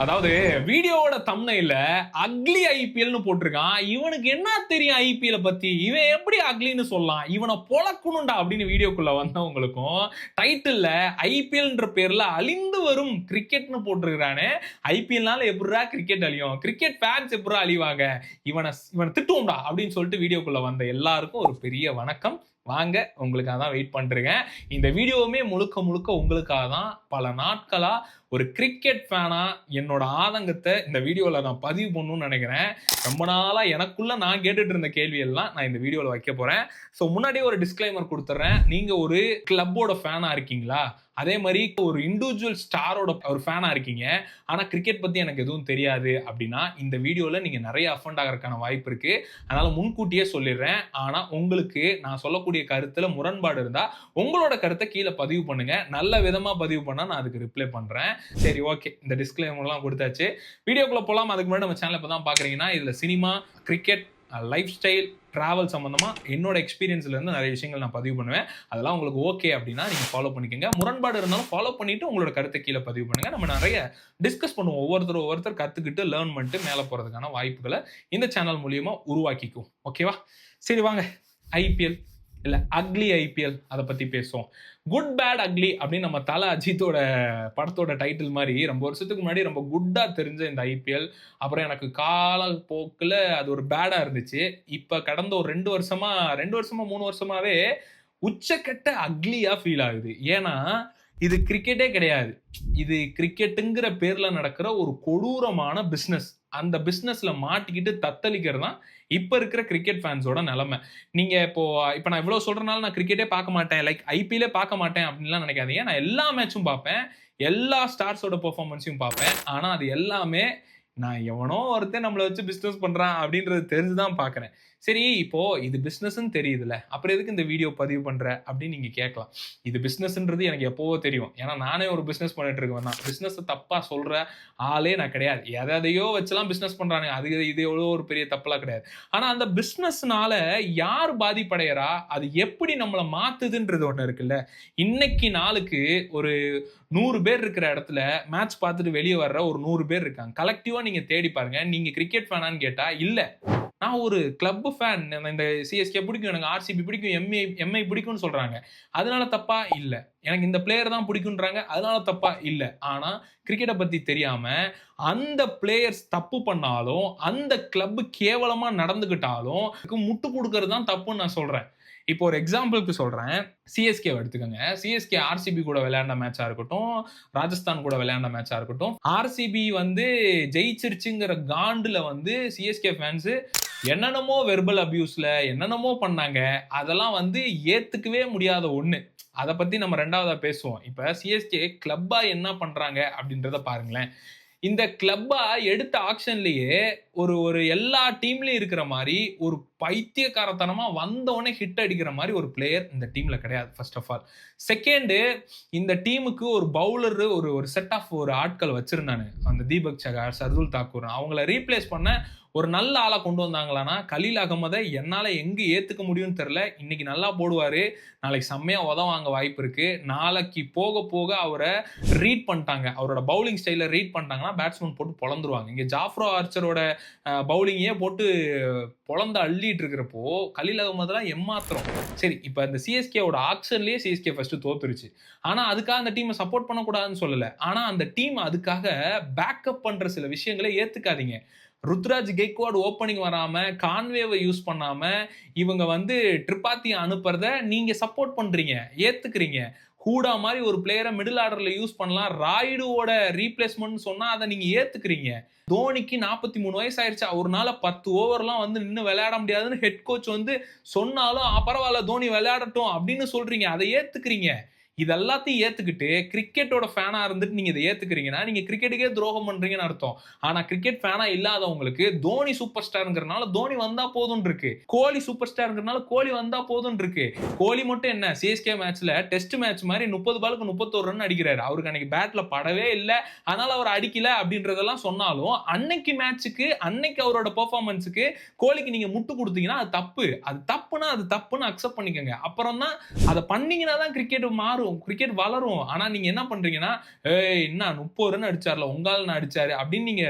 அதாவது வீடியோவோட தம்ப்நெயில்ல அக்லி ஐபிஎல்னு போட்டிருக்கான். இவனுக்கு என்ன தெரியும் ஐபிஎல் பத்தி? இவன் எப்படி அக்லின்னு சொல்லலாம்? இவனை பொளக்கணும்டா அப்படின்னு வீடியோக்குள்ள வந்தவங்களுக்கும் டைட்டில்ல ஐபிஎல்ன்ற பேர்ல அழிந்து வரும் கிரிக்கெட்னு போட்டிருக்கானே. ஐபிஎல்னால எப்படிடா கிரிக்கெட் அழியும்? கிரிக்கெட் ஃபேன்ஸ் எப்படிடா அழிவாங்க? இவனை திட்டுவோம்டா அப்படின்னு சொல்லிட்டு வீடியோக்குள்ள வந்த எல்லாருக்கும் ஒரு பெரிய வணக்கம். வாங்க, உங்களுக்காக தான் வெயிட் பண்றேன். இந்த வீடியோவுமே முழுக்க முழுக்க உங்களுக்காக தான். பல நாட்களா ஒரு கிரிக்கெட் ஃபேனா என்னோட ஆதங்கத்தை இந்த வீடியோவில் நான் பதிவு பண்ணணும்னு நினைக்கிறேன். ரொம்ப நாளா எனக்குள்ள நான் கேட்டுட்டு இருந்த கேள்வி எல்லாம் நான் இந்த வீடியோவில் வைக்க போறேன். ஸோ முன்னாடியே ஒரு டிஸ்க்ளைமர் கொடுத்துட்றேன். நீங்க ஒரு கிளப்போட ஃபேனா இருக்கீங்களா? அதே மாதிரி ஒரு இண்டிவிஜுவல் ஸ்டாரோட ஒரு ஃபேனா இருக்கீங்க, ஆனா கிரிக்கெட் பத்தி எனக்கு எதுவும் தெரியாது அப்படின்னா இந்த வீடியோல நீங்க நிறைய அஃபண்ட் ஆகிறதுக்கான வாய்ப்பு இருக்கு. அதனால முன்கூட்டியே சொல்லிடுறேன். ஆனா உங்களுக்கு நான் சொல்லக்கூடிய கருத்துல முரண்பாடு இருந்தா உங்களோட கருத்தை கீழே பதிவு பண்ணுங்க. நல்ல விதமா பதிவு பண்ணா நான் அதுக்கு ரிப்ளை பண்றேன். சரி, ஓகே, இந்த டிஸ்க்ளைமர்லாம் கொடுத்தாச்சு. வீடியோக்குள்ள போலாம். அதுக்கு முன்னாடி நம்ம சேனல் இப்பதான் பாக்குறீங்கன்னா இதுல cinema, cricket, life style, travel சம்பந்தமா என்னோட எக்ஸ்பீரியன்ஸ்ல இருந்து நிறைய விஷயங்கள் நான் பதிவு பண்ணுவேன். அதெல்லாம் உங்களுக்கு ஓகே அப்படின்னா நீங்க ஃபாலோ பண்ணிக்கோங்க. முரண்பாடு இருந்தாலும் ஃபாலோ பண்ணிட்டு உங்களோட கருத்தை கீழே பதிவு பண்ணுங்க. நம்ம நிறைய டிஸ்கஸ் பண்ணுவோம். ஒவ்வொருத்தர் கத்துக்கிட்டு லேர்ன் பண்ணிட்டு மேல போறதுக்கான வாய்ப்புகளை இந்த சேனல் மூலியமா உருவாக்கிக்கும். ஓகேவா? சரி, வாங்க ஐபிஎல் இல்ல அக்லி ஐபிஎல் அதை பத்தி பேசுவோம். குட் பேட் அக்லி அப்படின்னு நம்ம தல அஜித்தோட படத்தோட டைட்டில் மாதிரி ரொம்ப வருஷத்துக்கு முன்னாடி ரொம்ப குட்டா தெரிஞ்ச இந்த ஐபிஎல் அப்புறம் எனக்கு கால போக்குல அது ஒரு பேடா இருந்துச்சு. இப்ப கடந்த ஒரு 2 வருஷமா 3 வருஷமாவே உச்சக்கட்ட அக்லியா ஃபீல் ஆகுது. ஏன்னா இது கிரிக்கெட்டே கிடையாது. இது கிரிக்கெட்டுங்கிற பேர்ல நடக்கிற ஒரு கொடூரமான பிசினஸ். அந்த பிசினஸ்ல மாட்டிக்கிட்டு தத்தளிக்கிறது தான் இப்ப இருக்கிற கிரிக்கெட் ஃபேன்ஸோட நிலைமை. நீங்க இப்ப நான் இவ்வளவு சொல்றதுனால நான் கிரிக்கெட்டே பார்க்க மாட்டேன், லைக் ஐபிஎல்லே பார்க்க மாட்டேன் அப்படின்லாம் நினைக்காதீங்க. நான் எல்லா மேட்சும் பார்ப்பேன், எல்லா ஸ்டார்ஸோட பெர்ஃபார்மன்ஸையும் பார்ப்பேன். ஆனா அது எல்லாமே நான் எவனோ ஒருத்தன் நம்மளை வச்சு பிசினஸ் பண்றான் அப்படின்றது தெரிஞ்சுதான் பாக்குறேன். சரி, இப்போ இது பிசினஸ்ன்னு தெரியுதுல, அப்புறம் எதுக்கு இந்த வீடியோ பதிவு பண்ற அப்படின்னு நீங்க கேட்கலாம். இது பிசினஸ்ன்றது எனக்கு எப்பவோ தெரியும். ஏன்னா நானே ஒரு பிசினஸ் பண்ணிட்டு இருக்கேன் தான். பிசினஸ் தப்பா சொல்ற ஆளே நான் கிடையாது. எதையோ வச்செல்லாம் பிசினஸ் பண்றாங்க, அது இது எவ்வளோ ஒரு பெரிய தப்பெல்லாம் கிடையாது. ஆனா அந்த பிசினஸ்னால யார் பாதிப்படைகிறா, அது எப்படி நம்மளை மாத்துதுன்றது ஒண்ணு இருக்குல்ல. இன்னைக்கு நாளுக்கு ஒரு 100 பேர் இருக்கிற இடத்துல மேட்ச் பார்த்துட்டு வெளியே வர்ற ஒரு 100 பேர் இருக்காங்க. கலெக்டிவா நீங்க தேடி பாருங்க. நீங்க கிரிக்கெட் ஃபேனான்னு கேட்டா இல்ல, நான் ஒரு கிளப் ஃபேன், இந்த சிஎஸ்கே பிடிக்கும், எனக்கு ஆர்சிபி பிடிக்கும், எம்ஐ பிடிக்கும்னு சொல்றாங்க. அதனால தப்பா? இல்ல. எனக்கு இந்த பிளேயர் தான் பிடிக்கும்ன்றாங்க, அதனால தப்பா? இல்ல. ஆனா கிரிக்கெட்டை பத்தி தெரியாம அந்த பிளேயர்ஸ் தப்பு பண்ணாலும், அந்த கிளப் கேவலமா நடந்துகிட்டாலும் முட்டு கொடுக்கறது தான் தப்புன்னு நான் சொல்றேன். இப்போ ஒரு எக்ஸாம்பிளுக்கு சொல்றேன். சிஎஸ்கே எடுத்துக்கோங்க. சிஎஸ்கே ஆர்சிபி கூட விளையாண்ட மேட்சா இருக்கட்டும், ராஜஸ்தான் கூட விளையாண்ட மேட்சா இருக்கட்டும், ஆர்சிபி ஜெயிச்சிருச்சுங்கிற காண்டுல சிஎஸ்கே ஃபேன்ஸ் என்னென்னமோ வெர்பல் அபியூஸ்ல என்னென்னமோ பண்ணாங்க. அதெல்லாம் ஏத்துக்கவே முடியாத ஒண்ணு. அதை பத்தி நம்ம ரெண்டாவதா பேசுவோம். இப்ப சிஎஸ்கே கிளப்பா என்ன பண்றாங்க அப்படின்றத பாருங்களேன். இந்த கிளப்பா எடுத்த ஆக்ஷன்லயே ஒரு எல்லா டீம்லயும் இருக்கிற மாதிரி ஒரு பைத்தியக்காரத்தனமா வந்தவொடனே ஹிட் அடிக்கிற மாதிரி ஒரு பிளேயர் இந்த டீம்ல கிடையாது. First of all. செகண்ட், இந்த டீமுக்கு ஒரு பவுலர் ஒரு செட் ஆஃப் ஒரு ஆட்கள் வச்சிருந்தானு, அந்த தீபக் சகார், சர்துல் தாக்கூர், அவங்கள ரீப்ளேஸ் பண்ண ஒரு நல்ல ஆளா கொண்டு வந்தாங்களான்னா கலீல் அகமதை என்னால எங்க ஏத்துக்க முடியும்னு தெரியல. இன்னைக்கு நல்லா போடுவாரு, நாளைக்கு செம்மையா வாங்க வாய்ப்பு இருக்கு. நாளைக்கு போக போக அவரை ரீட் பண்ணிட்டாங்க, அவரோட பவுலிங் ஸ்டைல ரீட் பண்ணிட்டாங்கன்னா பேட்ஸ்மேன் போட்டு பொழந்துருவாங்க. இங்க ஜாஃப்ரோ ஆர்ச்சரோட பவுலிங்கே போட்டு பொழந்து அள்ளிட்டு இருக்கிறப்போ கலீல் அகமதுலாம் எம்மாத்திரம். சரி, இப்ப இந்த சிஎஸ்கேவோட ஆக்ஷன்லயே சிஎஸ்கே ஃபர்ஸ்ட் தோத்துருச்சு. ஆனா அதுக்காக அந்த டீமை சப்போர்ட் பண்ணக்கூடாதுன்னு சொல்லல. ஆனா அந்த டீம் அதுக்காக பேக்கப் பண்ற சில விஷயங்களை ஏத்துக்காதீங்க. ருத்ராஜ் கெய்க்வாட் ஓப்பனிங் வராம, கான்வேவை யூஸ் பண்ணாம இவங்க ட்ரிபாத்தியை அனுப்புறத நீங்க சப்போர்ட் பண்றீங்க, ஏத்துக்கிறீங்க. ஹூடா மாதிரி ஒரு பிளேயரை மிடில் ஆர்டர்ல யூஸ் பண்ணலாம், ராய்டுவோட ரீப்ளேஸ்மெண்ட் சொன்னா அதை நீங்க ஏத்துக்கிறீங்க. தோனிக்கு 43 வயசு ஆயிருச்சு, அவர்னால 10 ஓவர்லாம் நின்னு விளையாட முடியாதுன்னு ஹெட் கோச் சொன்னாலும் பரவாயில்ல தோனி விளையாடட்டும் அப்படின்னு சொல்றீங்க, அதை ஏத்துக்கிறீங்க. இது எல்லாத்தையும் ஏத்துக்கிட்டு கிரிக்கெட்டோட ஃபேனா இருந்துட்டு நீங்க இதை ஏத்துக்கிறீங்கன்னா நீங்க கிரிக்கெட்டுக்கே துரோகம் பண்றீங்கன்னு அர்த்தம். ஆனா கிரிக்கெட் ஃபேனா இல்லாதவங்களுக்கு தோனி சூப்பர் ஸ்டார்ங்கிறனால தோனி வந்தா போதும் இருக்கு, கோலி சூப்பர் ஸ்டார்ங்கிறனால கோலி வந்தா போதும் இருக்கு. கோலி மட்டும் என்ன, சிஎஸ்கே மேட்ச்ல டெஸ்ட் மேட்ச் மாதிரி 30 பாலுக்கு 31 ரன் அடிக்கிறாரு. அவருக்கு அன்னைக்கு பேட்ல படவே இல்லை, அதனால அவர் அடிக்கல அப்படின்றதெல்லாம் சொன்னாலும் அன்னைக்கு மேட்சுக்கு அன்னைக்கு அவரோட பெர்ஃபார்மன்ஸுக்கு கோலிக்கு நீங்க முட்டு கொடுத்தீங்கன்னா அது தப்பு. அது தப்புன்னா அது தப்புன்னு அக்செப்ட் பண்ணிக்கோங்க. அப்புறம் தான் அதை பண்ணீங்கன்னா தான் கிரிக்கெட் மாறும். கிரிக்கெட் வளரும். ஆனா நீங்க என்ன பண்றீங்கன்னா, ஏய் என்ன 30 ரன் அடிச்சார்ல, உங்க ஆள் அடிச்சாரு அப்படின்னு நீங்க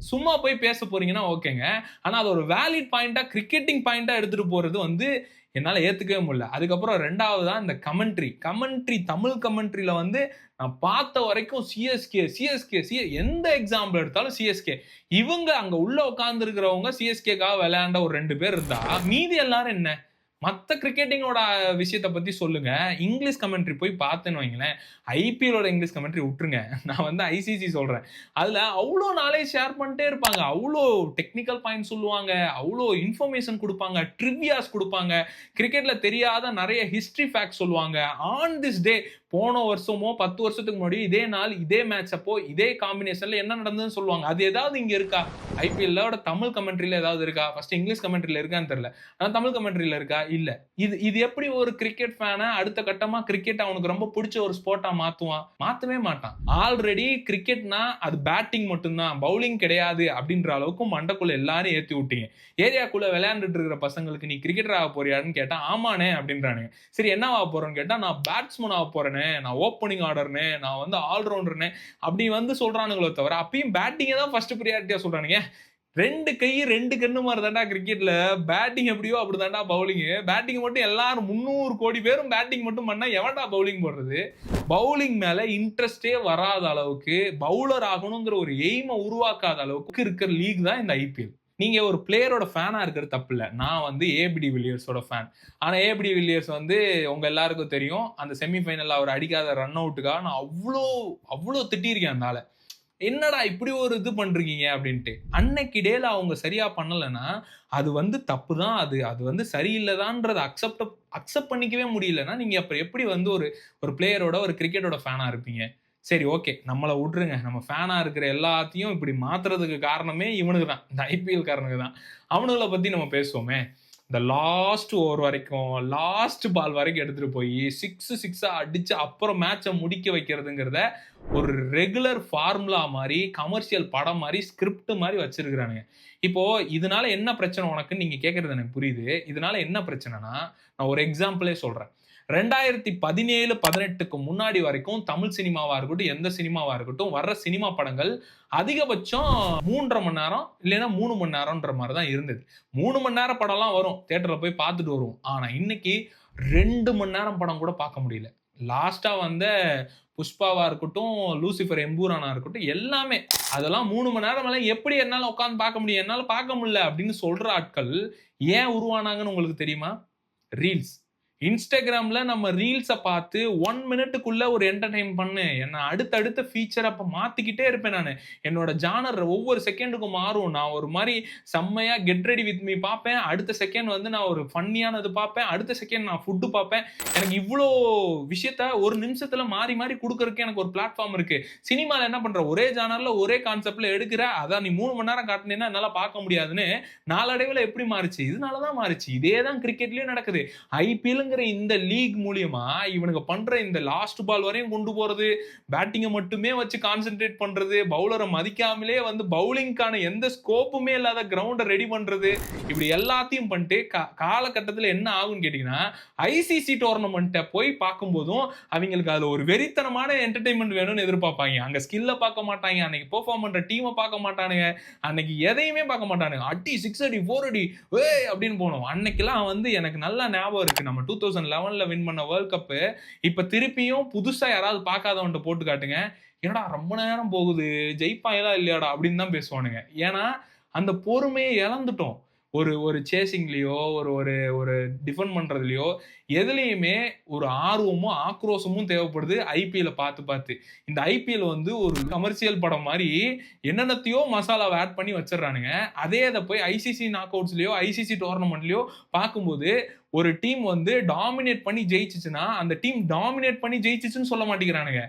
சும்மா போய் பேச போறீங்கன்னா ஓகேங்க. ஆனா அது ஒரு வேலிட் பாயிண்ட்டா, கிரிக்கெட்டிங் பாயிண்ட்டா எடுத்துட்டு போறது வந்து என்னால ஏத்துக்கவே முடியல. அதுக்கப்புறம் 2வது இந்த கமெண்ட்ரி. தமிழ் கமெண்ட்ரில வந்து நான் பார்த்த வரைக்கும் எந்த எக்ஸாம்பிள் எடுத்தாலும் சிஎஸ்கே. இவங்க அங்க உள்ள உட்கார்ந்து இருக்கிறவங்க சிஎஸ்கேக்காக விளையாண்ட ஒரு 2 பேர் இருந்தா, மீதி எல்லாரும் என்ன? மத்த கிரிக்கெட்டிங்கோட விஷயத்த பத்தி சொல்லுங்க. இங்கிலீஷ் கமெண்ட்ரி போய் பார்த்தேன்னு வைங்களேன், ஐபிஎல்லோட இங்கிலீஷ் கமெண்ட்ரி உட்டுருங்க. நான் வந்து ஐசிசி சொல்றேன். அதுல அவ்ளோ நாலேட்ஜ் ஷேர் பண்ணிட்டே இருப்பாங்க. அவ்ளோ டெக்னிக்கல் பாயிண்ட் சொல்லுவாங்க. அவ்ளோ இன்ஃபர்மேஷன் குடுப்பாங்க. ட்ரிவியாஸ் குடுப்பாங்க. கிரிக்கெட்ல தெரியாத நெறைய ஹிஸ்டரி ஃபேக்ட்ஸ் சொல்லுவாங்க. ஆன் திஸ் டே போன வருஷமோ 10 வருஷத்துக்கு முன்னாடி இதே நாள், இதே மேட்ச் அப்போ, இதே காம்பினேஷன்ல என்ன நடந்ததுன்னு சொல்லுவாங்க. அது ஏதாவது இங்க இருக்கா? ஐபிஎல்லோட தமிழ் கமெண்ட்ரில ஏதாவது இருக்கா? ஃபர்ஸ்ட் இங்கிலீஷ் கமெண்ட்ரில இருக்கான்னு தெரியல. ஆனா தமிழ் கமெண்ட்ரில இருக்கா? இல்ல. இது இது எப்படி ஒரு கிரிக்கெட் ஃபேன அடுத்த கட்டமா கிரிக்கெட் அவனுக்கு ரொம்ப புடிச்ச ஒரு ஸ்போர்ட்டா மாத்துவான்? மாத்தவே மாட்டான். ஆல்ரெடி கிரிக்கெட்னா அது பேட்டிங் மட்டும் தான், பவுலிங் கிடையாது அப்படின்ற அளவுக்கு மண்டைக்குள்ள எல்லாரும் ஏத்தி விட்டீங்க. ஏரியாக்குள்ள விளையாண்டுட்டு இருக்கிற பசங்களுக்கு நீ கிரிக்கெட்டர் ஆக போறியான்னு கேட்டா, ஆமாண்ணே அப்படின்றானுங்க. சரி என்னவா போறேன்னு கேட்டா, நான் பேட்ஸ்மேன் ஆக போறேனே, நான் ஓப்பனிங் ஆர்டர்னே, நான் வந்து ஆல்ரவுண்டர்னே அப்படி வந்து சொல்றானுங்களோ தவிர, அப்பயும் பேட்டிங்க தான் ஃபர்ஸ்ட் பிரியாரிட்டியா சொல்றானுங்க. 2 கை 2 கண்ணு மாரி தான்டா கிரிக்கெட்ல. பேட்டிங் எப்படியோ அப்படிதான்டா பவுலிங். பேட்டிங் மட்டும் எல்லாரும் 300 கோடி பேரும் பேட்டிங் மட்டும் பண்ணா எவன்டா பவுலிங் போடுறது? பவுலிங் மேல இன்ட்ரெஸ்டே வராத அளவுக்கு, பவுலர் ஆகணுங்கிற ஒரு எய்ம உருவாக்காத அளவுக்கு இருக்கிற லீக் தான் இந்த ஐபிஎல். நீங்க ஒரு பிளேயரோட ஃபேனா இருக்கிறது தப்பில்ல. நான் வந்து ஏபிடி வில்லியர்ஸோட ஃபேன். ஆனா ஏபிடி வில்லியர்ஸ் வந்து உங்க எல்லாருக்கும் தெரியும். அந்த செமி ஃபைனல்ல அவர் அடிக்காத ரன் அவுட்டுக்காக நான் அவ்ளோ திட்டியிருக்கேன் அந்த ஆள. என்னடா இப்படி ஒரு இது பண்றீங்க அப்படின்ட்டு. அன்னைக்கு டேல அவங்க சரியா பண்ணலன்னா, அது வந்து தப்பு தான். அது வந்து சரியில்லதான்றத அக்செப்ட் பண்ணிக்கவே முடியலன்னா, நீங்க அப்புறம் எப்படி வந்து ஒரு ஒரு பிளேயரோட, ஒரு கிரிக்கெட்டோட ஃபேனா இருப்பீங்க? சரி ஓகே. நம்மள விட்டுருங்க. நம்ம ஃபேனா இருக்கிற எல்லாத்தையும் இப்படி மாத்துறதுக்கு காரணமே இவனுங்க தான். இந்த ஐபிஎல் காரனுங்க தான். அவனுங்கள பத்தி நம்ம பேசுவோமே. இந்த லாஸ்ட் ஓவர் வரைக்கும், லாஸ்ட் பால் வரைக்கும் எடுத்துட்டு போயி 6 அடிச்சு அப்புறம் மேட்ச முடிக்க வைக்கிறதுங்கிறத ஒரு ரெகுலர் ஃபார்முலா மாரி, கமர்ஷியல் படம் மாரி, ஸ்கிரிப்ட் மாரி வச்சிருக்கானுங்க. இப்போ இதனால என்ன பிரச்சனை உனக்குன்னு நீங்க கேட்கிறது எனக்கு புரியுது. இதனால என்ன பிரச்சனைன்னா, நான் ஒரு எக்ஸாம்பிளே சொல்றேன். 2017, 18க்கு முன்னாடி வரைக்கும் தமிழ் சினிமாவா இருக்கட்டும், எந்த சினிமாவா இருக்கட்டும், வர்ற சினிமா படங்கள் அதிகபட்சம் 3 1/2 மணி நேரம், இல்லைன்னா 3 மணி நேரம்ன்ற மாரி தான் இருந்தது. 3 மணி நேரம் படம்லாம் வரும். தியேட்டர்ல போய் பார்த்துட்டு வருவோம். ஆனா இன்னைக்கு 2 மணி நேரம் படம் கூட பார்க்க முடியல. லாஸ்ட்டா வந்த புஷ்பாவா இருக்கட்டும், லூசிஃபர் எம்பூரானா இருக்கட்டும், எல்லாமே அதெல்லாம் 3 மணி நேரம் மேல எப்படி என்னால உட்கார்ந்து பார்க்க முடியும்? என்னால பார்க்க முடியல அப்படின்னு சொல்ற ஆட்கள் ஏன் உருவானாங்கன்னு உங்களுக்கு தெரியுமா? ரீல்ஸ். Instagramல நம்ம ரீல்ஸ பார்த்து 1 மினிட்டுக்குள்ள ஒரு என்டர்டெயின் பண்ணு. என்ன அடுத்தடுத்த ஃபீச்சர் அப்ப மாத்திக்கிட்டே இருப்பேன் நானு. என்னோட ஜானர் ஒவ்வொரு செகண்டுக்கும் மாறும். நான் ஒரு மாரி செம்மையா கெட் ரெடி வித் மீ பார்ப்பேன். அடுத்த செகண்ட் வந்து நான் ஒரு ஃபன்னியானது பார்ப்பேன். அடுத்த செகண்ட் நான் ஃபுட் பார்ப்பேன். எனக்கு இவ்ளோ விஷயத்த ஒரு நிமிஷத்துல மாறி மாறி குடுக்கறதுக்கு எனக்கு ஒரு பிளாட்ஃபார்ம் இருக்கு. சினிமால என்ன பண்ற? ஒரே ஜானர்ல ஒரே கான்செப்ட்ல எடுக்குற. அதான் நீ 3 மணி நேரம் காட்டுனீன்னா என்னால பார்க்க முடியாதுன்னு நாளடைவுல எப்படி மாறுச்சு? இதனால தான் மாறுச்சு. இதே தான் கிரிக்கெட்லயும் நடக்குது. ஐபிஎல்ங்கிற இந்த லீக் மூலியமா இவனுங்க பண்ற இந்த லாஸ்ட் பால் வரையும் கொண்டு போறது, பேட்டிங்க மட்டுமே வச்சு கான்சன்ட்ரேட் பண்றது, பவுலர மதிக்காமலே வந்து பவுலிங்க்கான எந்த ஸ்கோப்புமே இல்லாத கிரவுண்ட ரெடி பண்றது, இப்படி எல்லாத்தையும் பண்ணிட்டு காலகட்டத்தில என்ன ஆகும்னு கேட்டீங்கன்னா, ஐசிசி டோர்னமெண்ட்ட போய் பார்க்கும்போதும் அவங்களுக்கு அதுல ஒரு வெறித்தனமான என்டர்டெயின்மென்ட் வேணும்னு எதிர்பார்ப்பாங்க. அங்க ஸ்கில்ல பார்க்க மாட்டாங்க. அன்னைக்கு பெர்ஃபார்ம் பண்ற டீம பார்க்க மாட்டானுங்க. அன்னைக்கு எதையுமே பார்க்க மாட்டானுங்க. அடி 6 அடி 4 அடி ஏய் அப்படின்னு போனோம். அன்னைக்கெல்லாம் வந்து எனக்கு நல்லா ஞாபகம் இருக்கு. நம்ம 2011ல வின் பண்ண வேர்ல்ட் கப் இப்ப திருப்பியும் புதுசா யாராவது பார்க்காதவன்ட்ட போட்டு காட்டுங்க. என்னடா ரொம்ப நேரம் போகுது. ஜெயிப்பாங்களா இல்லையாடா அப்படின்னு தான் பேசுவானுங்க. ஏன்னா அந்த பொறுமைய இழந்துட்டோம். ஒரு ஒரு சேசிங்லயோ, ஒரு ஒரு ஒரு டிஃபெண்ட் பண்றதுலயோ, எதுலயுமே ஒரு ஆர்வமும், ஆக்ரோஷமும் தேவைப்படுது ஐபிஎல்ல பார்த்து பார்த்து. இந்த ஐபிஎல் வந்து ஒரு கமர்ஷியல் படம் மாரி என்னென்னத்தையோ மசாலாவ ஆட் பண்ணி வச்சுர்றானுங்க. அதே இத போய் ஐசிசி நாக் அவுட்ஸ்லயோ, ஐசிசி டோர்னமெண்ட்லயோ பார்க்கும்போது, ஒரு டீம் வந்து டாமினேட் பண்ணி ஜெயிச்சுச்சுன்னா, அந்த டீம் டாமினேட் பண்ணி ஜெயிச்சுச்சுன்னு சொல்ல மாட்டேங்கிறானுங்க.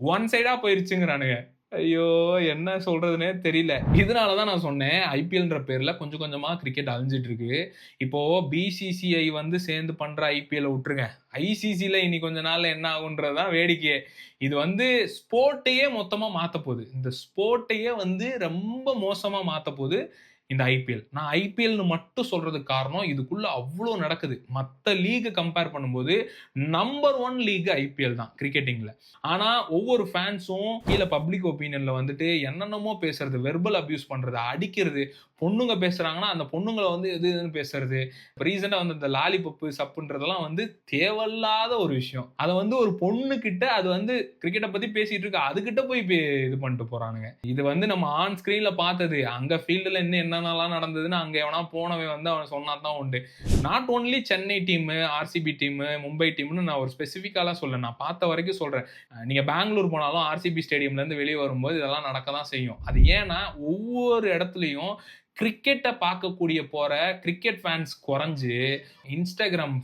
ஒன் சைடா போயிருச்சுங்கிறானுங்க. ஐயோ! என்ன சொல்றதுன்னே தெரியல. இதனால தான் நான் சொன்னேன், ஐபிஎல்ன்ற பேர்ல கொஞ்சம் கொஞ்சமா கிரிக்கெட் அழிஞ்சிட்டு இருக்கு. இப்போ பிசிசிஐ வந்து சேர்ந்து பண்ற ஐபிஎல்ல விட்டுருங்க. ஐசிசில இனி கொஞ்ச நாள்ல என்ன ஆகும்ன்றது தான் வேடிக்கையே. இது வந்து ஸ்போர்ட்டையே மொத்தமா மாத்தப்போது. இந்த ஸ்போர்ட்டையே வந்து ரொம்ப மோசமா மாத்தப்போது. இந்த ஐபிஎல். நான் ஐபிஎல்னு மட்டும் சொல்றதுக்கு காரணம் இதுக்குள்ள அவ்ளோ நடக்குது. மத்த லீக் கம்பேர் பண்ணும்போது நம்பர் 1 லீக் ஐபிஎல் தான் கிரிக்கெட்டிங்ல. ஆனா ஒவ்வொரு ஃபேன்ஸும் கீழ பப்ளிக் ஒப்பீனியன்ல வந்துட்டு என்னென்னமோ பேசுறது, வெர்பல் அபியூஸ் பண்றது, அடிக்கிறது, பொண்ணுங்க பேசுறாங்கன்னா அந்த பொண்ணுங்கள வந்து எது எதுன்னு பேசுறது. ரீசென்ட்டா வந்து இந்த லாலிபப்பு, சப்புன்றதெல்லாம் வந்து தேவையில்லாத ஒரு விஷயம். அத வந்து ஒரு பொண்ணுகிட்ட அது வந்து கிரிக்கெட்ட பத்தி பேசிட்டு இருக்கு. அதுகிட்ட போய் இது பண்ணிட்டு போறானுங்க. இது வந்து நம்ம ஆன் ஸ்கிரீன்ல பார்த்தது. அங்க ஃபீல்டுல இன்னும் என்னென்னலாம் நடந்ததுன்னு அங்க எவனா போனவன் வந்து அவன் சொன்னா தான் உண்டு. Not only Chennai team, RCB team, Mumbai டீம்னு நான் ஒரு ஸ்பெசிஃபிக்காலாம் சொல்லல. நான் பார்த்த வரைக்கும் சொல்றேன். நீங்க பெங்களூர் போனாலும் ஆர்சிபி ஸ்டேடியம்ல இருந்து வெளிய வரும்போது இதெல்லாம் நடக்க தான் செய்யும். அது ஏன்னா ஒவ்வொரு இடத்துலயும் கிரிக்கெட்ட பார்க்கக்கூடிய போற கிரிக்கெட் ஃபேன்ஸ் குறைஞ்சு இன்ஸ்டாகிராம்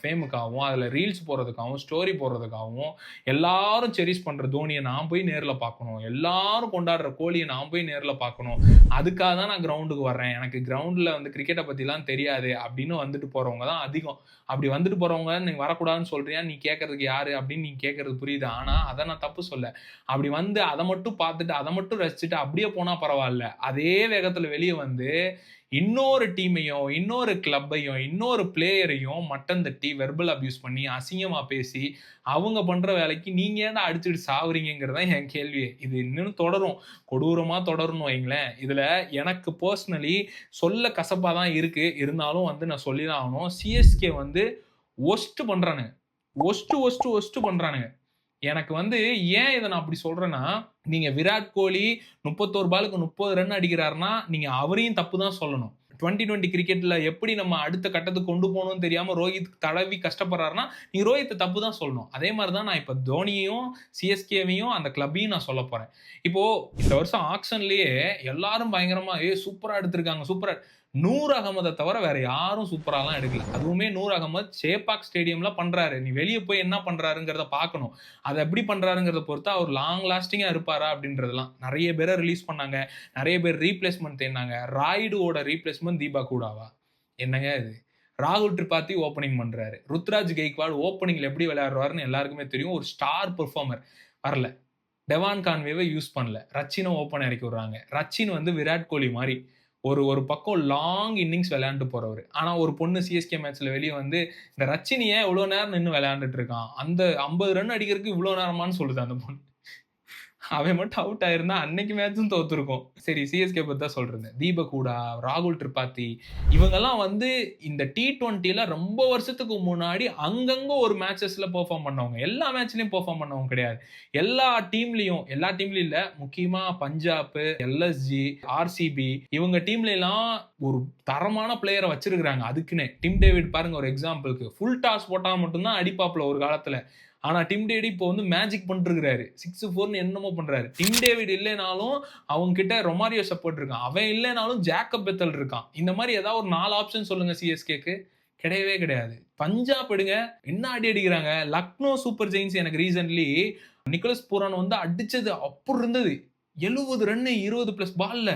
ஃபேமுக்காகவும் அதுல ரீல்ஸ் போடுறதுக்காகவும் ஸ்டோரி போடுறதுக்காகவும் எல்லாரும் செரிஷ் பண்ற தோனியை நான் போய் நேர்ல பார்க்கணும், எல்லாரும் கொண்டாடுற கோலியை நான் போய் நேர்ல பார்க்கணும், அதுக்காக தான் நான் கிரவுண்டுக்கு வர்றேன், எனக்கு கிரவுண்ட்ல வந்து கிரிக்கெட்டை பத்திலாம் தெரியாது அப்படின்னு வந்துட்டு போறவங்க தான் அதிகம். அப்படி வந்துட்டு போறவங்க நீ வரக்கூடாதுன்னு சொல்றியா, நீ கேட்கறதுக்கு யாரு அப்படின்னு நீ கேட்கறது புரியுது. ஆனா அதை நான் தப்பு சொல்ல. அப்படி வந்து அதை மட்டும் பார்த்துட்டு அதை மட்டும் ரசிச்சுட்டு அப்படியே போனா பரவாயில்ல. அதே வேகத்துல வெளியே வந்து இன்னொரு டீமையும் இன்னொரு கிளப்பையும் இன்னொரு பிளேயரையும் மட்டன் தட்டி வெர்பல் அபியூஸ் பண்ணி அசிங்கமா பேசி அவங்க பண்ற வேலைக்கு நீங்க ஏன்டா அடிச்சுட்டு சாவுறீங்கிறதா என் கேள்வி. இது இன்னும் தொடரும், கொடூரமா தொடரணும் வைங்களேன். இதுல எனக்கு பர்சனலி சொல்ல கசப்பா தான் இருக்கு. இருந்தாலும் வந்து நான் சொல்லிதான் ஆகணும். சிஎஸ்கே வந்து ஒஸ்ட் பண்றானுங்க, ஒஸ்ட் பண்றானுங்க. எனக்கு வந்து ஏன் இதை நான் அப்படி சொல்றேன்னா, நீங்க விராட் கோலி 31 பாலுக்கு 30 ரன் அடிக்கிறாருன்னா, நீங்க அவரையும் தப்பு தான் சொல்லணும். 2020 கிரிக்கெட்ல எப்படி நம்ம அடுத்த கட்டத்துக்கு கொண்டு போகணும்னு தெரியாம ரோஹித் தடவி கஷ்டப்படுறாருன்னா, நீங்க ரோஹித்தை தப்பு தான் சொல்லணும். அதே மாதிரி தான் நான் இப்ப தோனியையும், சிஎஸ்கேவையும் அந்த கிளப்பையும் நான் சொல்லப் போறேன். இப்போ இந்த வருஷம் ஆக்ஷன்லயே எல்லாரும் பயங்கரமா சூப்பரா எடுத்திருக்காங்க, சூப்பரா. நூர் அகமதை தவிர வேற யாரும் சூப்பராலாம் எடுக்கல. அதுவுமே நூர் அகமது சேப்பாக் ஸ்டேடியம்ல பண்றாரு. நீ வெளிய போய் என்ன பண்றாருங்கிறத பார்க்கணும். அதை எப்படி பண்றாருங்கிறத பொறுத்து அவர் லாங் லாஸ்டிங்கா இருப்பாரா அப்படின்றதெல்லாம். நிறைய பேரை ரிலீஸ் பண்ணாங்க, நிறைய பேர் ரீப்ளேஸ்மெண்ட் தேடினாங்க. ராய்டுவோட ரீப்ளேஸ்மெண்ட் தீபக் ஹூடாவா? என்னங்க இது? ராகுல் திரிபாதி ஓப்பனிங் பண்றாரு. ருத்ராஜ் கெய்க்வாட் ஓப்பனிங்ல எப்படி விளையாடுறாருன்னு எல்லாருக்குமே தெரியும். ஒரு ஸ்டார் பெர்ஃபார்மர் வரல. டெவான் கான்வேவை யூஸ் பண்ணல. ரச்சினை ஓப்பன் இறக்கி விடுறாங்க. ரச்சின் வந்து விராட் கோலி மாதிரி ஒரு பக்கம் லாங் இன்னிங்ஸ் விளையாண்டு போறவரு. ஆனா ஒரு பொண்ணு சிஎஸ்கே மேட்ச்ல வெளியே வந்து இந்த ரச்சின் ஏன் இவ்வளவு நேரம் நின்னு விளையாண்டுட்டு இருக்கான், அந்த 50 ரன் அடிக்கிறதுக்கு இவ்வளவு நேரமான்னு சொல்லுது அந்த பொண்ணு. அவன் மட்டும் அவுட் ஆயிருந்தா அன்னைக்கு மேட்சும் தோத்துருக்கும். சரி, சிஎஸ்கே பத்தி தான் சொல்றேன். தீபக் ஹூடா, ராகுல் திரிபாதி இவங்கெல்லாம் வந்து இந்த T20ல ரொம்ப வருஷத்துக்கு முன்னாடி அங்கங்க ஒரு மேட்சஸ்ல பெர்ஃபார்ம் பண்ணவங்க. எல்லா மேட்ச்லயும் பெர்ஃபார்ம் பண்ணவங்க கிடையாது. எல்லா டீம்லயும் இல்ல, முக்கியமா பஞ்சாப், எல்எஸ்ஜி, ஆர்சிபி இவங்க டீம்ல எல்லாம் ஒரு தரமான பிளேயரை வச்சிருக்காங்க. அதுக்குன்னு டிம் டேவிட் பாருங்க ஒரு எக்ஸாம்பிளுக்கு. ஃபுல் டாஸ் போட்டா மட்டும்தான் அடிப்பாப்ல ஒரு காலத்துல. ஆனா டிம் டேவிட் இப்போ வந்து மேஜிக் பண்ணிருக்காரு. 6-4 என்னமோ பண்றாரு. டிம் டேவிட் இல்லைனாலும் அவங்க கிட்ட ரொமாரியோ சப்போர்ட் இருக்கான். அவன் இல்லைனாலும் ஜேக்கப் பெத்தல் இருக்கான். இந்த மாதிரி ஏதாவது ஒரு 4 ஆப்ஷன் சொல்லுங்க சிஎஸ்கேக்கு. கிடையவே கிடையாது. பஞ்சாப் எடுங்க, என்ன அடி அடிக்கிறாங்க. லக்னோ சூப்பர் ஜெயின்ஸ் எனக்கு ரீசன்ட்லி நிக்கோலஸ் பூரான் வந்து அடிச்சது அப்படி இருந்தது. 70 ரன் 20+ பால்ல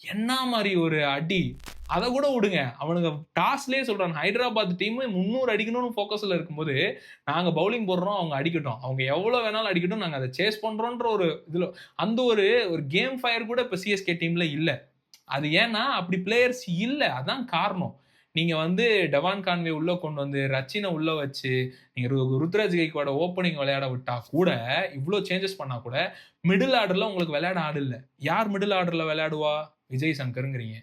என்ன மாதிரி ஒரு அடி. அதை கூட விடுங்க, அவனுங்க டாஸ்லயே சொல்றாங்க ஹைதராபாத் டீம் 300 அடிக்கணும்னு போக்கஸ்ல இருக்கும்போது நாங்க பவுலிங் போடுறோம், அவங்க அடிக்கட்டும், அவங்க எவ்வளவு வேணாலும் அடிக்கட்டும், நாங்க அதை சேஸ் பண்றோம்ன்ற ஒரு இதுல அந்த ஒரு கேம் ஃபயர் கூட இப்ப சிஎஸ்கே டீம்ல இல்ல. அது ஏன்னா அப்படி பிளேயர்ஸ் இல்ல, அதான் காரணம். நீங்க வந்து டெவான் கான்வே உள்ள கொண்டு வந்து ரச்சினை உள்ள வச்சு நீங்க ருத்ராஜ் கெய்க்வாட ஓப்பனிங் விளையாட விட்டா கூட, இவ்வளவு சேஞ்சஸ் பண்ணா கூட மிடில் ஆர்டர்ல உங்களுக்கு விளையாட ஆடு இல்ல. யார் மிடில் ஆர்டர்ல விளையாடுவா? விஜய் சங்கர்ங்கிறீங்க.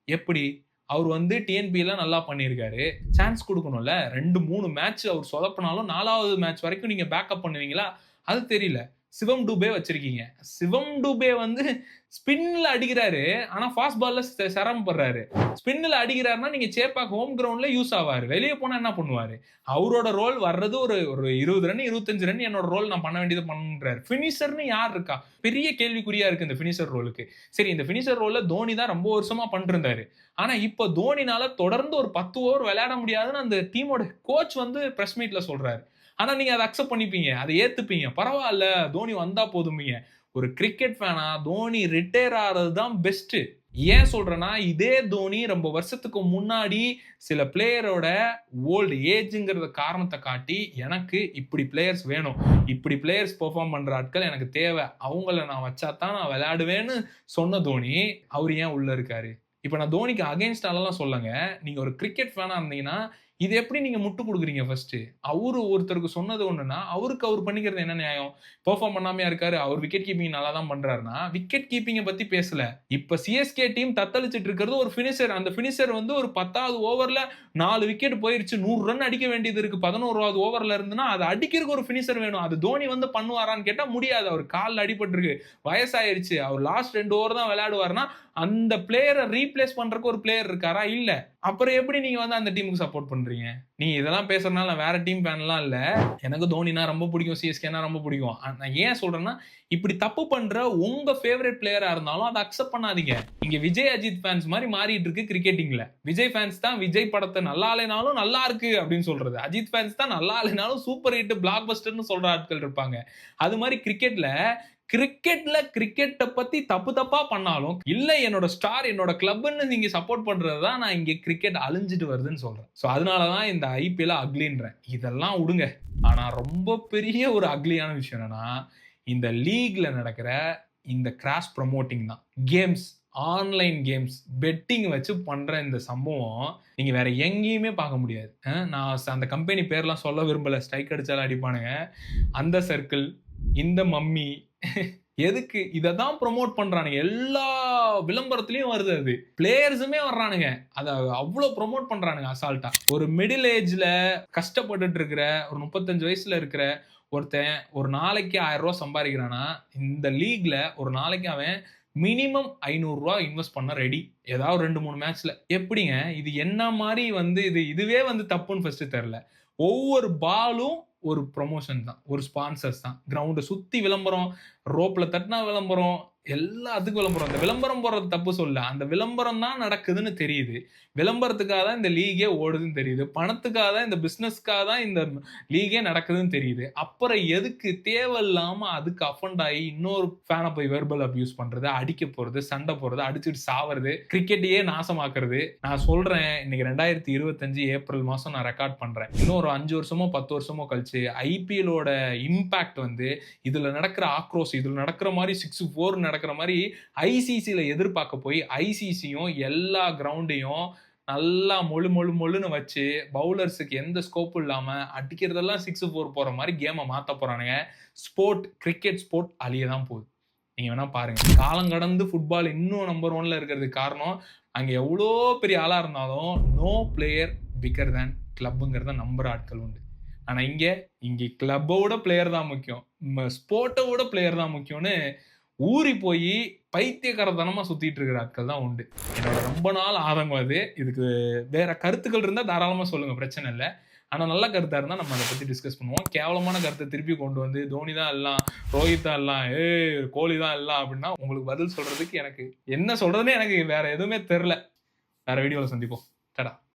எப்படி? அவர் வந்து டிஎன்பில நல்லா பண்ணியிருக்காரு. சான்ஸ் குடுக்கணும்ல. 2, 3 மேட்ச் அவர் சொதப்பினாலும் 4வது மேட்ச் வரைக்கும் நீங்க பேக்கப் பண்ணுவீங்களா? அது தெரியல. சிவம் டூபே வச்சிருக்கீங்க. சிவம் டூபே வந்து ஸ்பின்ல அடிக்கிறாரு. ஆனா ஃபாஸ்ட் பால்ல சிரமப்படுறாரு. ஸ்பின்ல அடிக்கிறாருன்னா நீங்க சேப்பாக் ஹோம் கிரவுண்ட்ல யூஸ் ஆவாரு. வெளிய போனா என்ன பண்ணுவாரு? அவரோட ரோல் வர்றது ஒரு 20 ரன் 25 ரன் என்னோட ரோல் நான் பண்ண வேண்டியது பண்றாரு. ஃபினிஷர்னு யார் இருக்கா? பெரிய கேள்விக்குறியா இருக்கு இந்த ஃபினிஷர் ரோலுக்கு. சரி, இந்த ஃபினிஷர் ரோல்ல தோனி தான் ரொம்ப வருஷமா பண்ணிருந்தாரு. ஆனா இப்ப தோனினால தொடர்ந்து ஒரு 10 ஓவர் விளையாட முடியாதுன்னு அந்த டீமோட கோச் வந்து பிரஸ் மீட்ல சொல்றாரு. ஆனா நீங்க அதை அக்செப்ட் பண்ணிப்பீங்க, அதை ஏத்துப்பீங்க. பரவாயில்ல, தோனி வந்தா போதுமீங்க. ஒரு கிரிக்கெட் ஃபேனா தோனி ரிட்டையர் ஆறது தான் பெஸ்ட். ஏன் சொல்றேன்னா, இதே தோனி ரொம்ப வருஷத்துக்கு முன்னாடி சில பிளேயரோட ஓல்டு ஏஜ்ங்கிறத காரணத்தை காட்டி எனக்கு இப்படி பிளேயர்ஸ் வேணும், இப்படி பிளேயர்ஸ் பெர்ஃபார்ம் பண்ற ஆட்கள் எனக்கு தேவை, அவங்கள நான் வச்சா தான் நான் விளையாடுவேன்னு சொன்ன தோனி அவர் ஏன் உள்ள இருக்காரு? இப்ப நான் தோனிக்கு அகைன்ஸ்டாலாம் சொல்லங்க. நீங்க ஒரு கிரிக்கெட் ஃபேனா இருந்தீங்கன்னா, இது எப்படி நீங்க முட்டு குடுக்குறீங்க ஃபர்ஸ்ட்டு? அவரு ஒருத்தருக்கு சொன்னது ஒண்ணுன்னா, அவருக்கு அவர் பண்ணிக்கிறது என்ன நியாயம்? பெர்ஃபார்ம் பண்ணாமயா இருக்காரு. அவர் விக்கெட் கீப்பிங் நல்லா தான் பண்றாருன்னா, விக்கெட் கீப்பிங்க பத்தி பேசல. இப்ப சிஎஸ்கே டீம் தத்தளிச்சுட்டு இருக்கிறது ஒரு பினிஷர். அந்த பினிஷர் வந்து ஒரு 10வது ஓவர்ல 4 விக்கெட் போயிருச்சு. 100 ரன் அடிக்க வேண்டியது இருக்கு. 11வது ஓவர்ல இருந்துன்னா, அத அடிக்கிறதுக்கு ஒரு பினிஷர் வேணும். அது தோனி வந்து பண்ணுவாரான்னு கேட்டா முடியாது. அவர் கால்ல அடிபட்டுருக்கு. வயசாயிருச்சு. அவர் லாஸ்ட் 2 ஓவர் தான் விளையாடுவாருன்னா, அந்த பிளேயர ரீப்ளேஸ் பண்றதுக்கு ஒரு பிளேயர் இருக்காரா? இல்ல. அப்புறம் எப்படி நீங்க வந்து அந்த டீமுக்கு சப்போர்ட் பண்றீங்க? நீங்க இதெல்லாம் பேசுறதுனால நான் வேற டீம் ஃபேன்லாம் இல்ல. எனக்கு தோனினா ரொம்ப பிடிக்கும். சிஎஸ்கேனா ரொம்ப பிடிக்கும். நான் ஏன் சொல்றேன்னா, இப்படி தப்பு பண்ற உங்க ஃபேவரைட் பிளேயரா இருந்தாலும் அத அக்செப்ட் பண்ணாதீங்க. இங்க விஜய், அஜித் ஃபேன்ஸ் மாரி மாறிட்டு இருக்கு கிரிக்கெட்டிங்ல. விஜய் ஃபேன்ஸ் தான் விஜய் படத்த நல்லா இல்லைனாலும் நல்லா இருக்கு அப்படின்னு சொல்றது. அஜித் ஃபேன்ஸ் தான் நல்லா இல்லைனாலும் சூப்பர் ஹிட், பிளாக் பஸ்டர்ன்னு சொல்ற ஆட்கள் இருப்பாங்க. அது மாரி கிரிக்கெட்ட பத்தி தப்பு தப்பா பண்ணாலும், இல்ல என்னோட ஸ்டார், என்னோட கிளப்ன்னு நீங்க சப்போர்ட் பண்றது தான் நான் இங்க கிரிக்கெட் அழிஞ்சுட்டு வருதுன்னு சொல்றேன். சோ அதனால தான் இந்த ஐபிஎல் அக்லின்றேன். இதெல்லாம் உடுங்க. ஆனா ரொம்ப பெரிய ஒரு அக்லியான விஷயம் என்னன்னா, இந்த லீக்ல நடக்கிற இந்த கிராஸ் ப்ரமோட்டிங் தான். கேம்ஸ், ஆன்லைன் கேம்ஸ், பெட்டிங் வச்சு பண்ற இந்த சம்பவம் நீங்க வேற எங்கேயுமே பார்க்க முடியாது. நான் அந்த கம்பெனி பேர்லாம் சொல்ல விரும்பல. ஸ்ட்ரைக் அடிச்சாலும் அடிப்பானுங்க. அந்த சர்க்கிள், இந்த மம்மி எதுக்கு இத தான் ப்ரமோட் பண்றானுங்க. எல்லா விளம்பரத்திலயும் வருது அது. பிளேயர்ஸுமே வர்றானுங்க. அத அவ்ளோ ப்ரமோட் பண்றானுங்க அசால்ட்டா. ஒரு மிடில் ஏஜ்ல கஷ்டப்பட்டுட்டு இருக்கிற ஒரு 35 வயசுல இருக்கிற ஒருத்தன் ஒரு நாளைக்கு ரூ. 1000 சம்பாதிக்கிறான்னா, இந்த லீக்ல ஒரு நாளைக்கு அவன் மினிமம் ரூ. 500 இன்வெஸ்ட் பண்ண ரெடி. ஏதாவது 2, 3 மேட்ச்ல. எப்படிங்க? இது என்ன மாரி வந்து இதுவே வந்து தப்புன்னு ஃபர்ஸ்ட் தெரியல. ஒவ்வொரு பாலும் ஒரு ப்ரமோஷன் தான். ஒரு ஸ்பான்சர்ஸ் தான். கிரவுண்ட சுத்தி விளம்பரம், ரோப்ல தட்டுனா விளம்பரம், எல்லாத்துக்கும் விளம்பரம். அந்த விளம்பரம் போடுறது தப்பு சொல்லல. அந்த விளம்பரம் தான் நடக்குதுன்னு தெரியுது. விளம்பரத்துக்காக தான் இந்த லீகே ஓடுதுன்னு தெரியுது. பணத்துக்காக தான் இந்த பிசினஸ்க்காக தான் இந்த லீகே நடக்குதுன்னு தெரியுது. அப்புறம் எதுக்கு தேவையில்லாம அதுக்கு அஃபண்ட் ஆகி இன்னொரு ஃபேன போய் வெர்பல் அபியூஸ் பண்றது, அடிக்க போறது, சண்டை போடுறது, அடிச்சுட்டு சாவறது, கிரிக்கெட்டையே நாசமாக்குறது. நான் சொல்றேன் இன்னைக்கு 2025 ஏப்ரல் மாசம் நான் ரெக்கார்ட் பண்றேன். இன்னும் ஒரு 5 வருஷமோ 10 வருஷமோ கழிச்சு ஐபிஎல்லோட இம்பாக்ட் வந்து இதுல நடக்கிற ஆக்ரோஷம், இதுல நடக்கிற மாதிரி 6-4 நடக்கிற மாதிரி ஐசிசில எதிர்பார்க்க போய் ஐசிசியும் எல்லா கிரவுண்டையும் நல்லா மொழுன்னு வச்சு பவுலர்ஸுக்கு எந்த ஸ்கோப்பும் இல்லாம அடிக்கிறதெல்லாம் 6-4 போற மாதிரி கேமை மாத்த போறானுங்க. கிரிக்கெட் ஸ்போர்ட் அழிய தான் போகுது. நீங்க வேணா பாருங்க. காலம் கடந்து ஃபுட்பால் இன்னும் நம்பர் 1ல இருக்கிறதுக்கு காரணம் அங்க எவ்வளோ பெரிய ஆளா இருந்தாலும் நோ பிளேயர் பிக்கர் தேன் கிளப்ங்கிறத நம்புற ஆட்கள் உண்டு. ஆனா இங்க கிளப்போட பிளேயர் தான் முக்கியம், ஸ்போர்ட்டோட பிளேயர் தான் முக்கியம்னு ஊறி போய் பைத்தியக்காரத்தனமா சுத்திட்டு இருக்கிற ஆட்கள் தான் உண்டு. என்னோட ரொம்ப நாள் ஆதங்கம் அது. இதுக்கு வேற கருத்துக்கள் இருந்தா தாராளமா சொல்லுங்க, பிரச்சனை இல்ல. ஆனா நல்ல கருத்தா இருந்தா நம்ம அதை பத்தி டிஸ்கஸ் பண்ணுவோம். கேவலமான கருத்தை திருப்பி கொண்டு வந்து தோனி தான் எல்லாம், ரோஹித் தான் எல்லாம், கோலி தான் எல்லாம் அப்படின்னா உங்களுக்கு பதில் சொல்றதுக்கு எனக்கு என்ன சொல்றதுன்னே எனக்கு வேற எதுவுமே தெரியல. வேற வீடியோல சந்திப்போம். டடா.